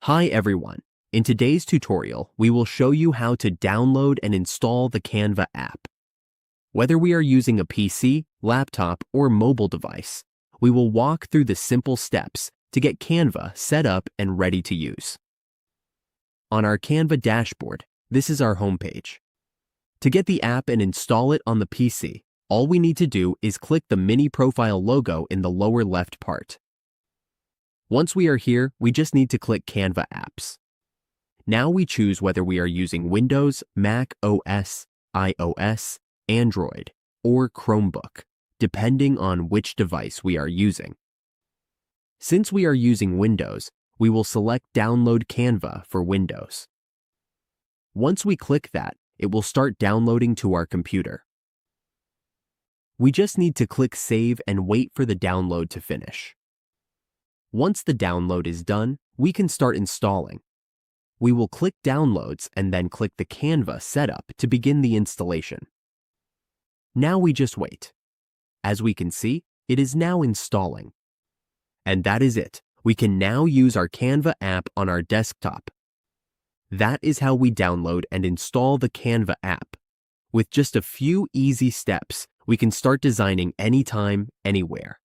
Hi everyone. In today's tutorial, we will show you how to download and install the Canva app. Whether we are using a PC, laptop, or mobile device, we will walk through the simple steps to get Canva set up and ready to use. On our Canva dashboard, this is our homepage. To get the app and install it on the PC, all we need to do is click the mini profile logo in the lower left part. Once we are here, we just need to click Canva Apps. Now we choose whether we are using Windows, Mac OS, iOS, Android, or Chromebook, depending on which device we are using. Since we are using Windows, we will select Download Canva for Windows. Once we click that, it will start downloading to our computer. We just need to click Save and wait for the download to finish. Once the download is done, we can start installing. We will click Downloads and then click the Canva Setup to begin the installation. Now we just wait. As we can see, it is now installing. And that is it. We can now use our Canva app on our desktop. That is how we download and install the Canva app. With just a few easy steps, we can start designing anytime, anywhere.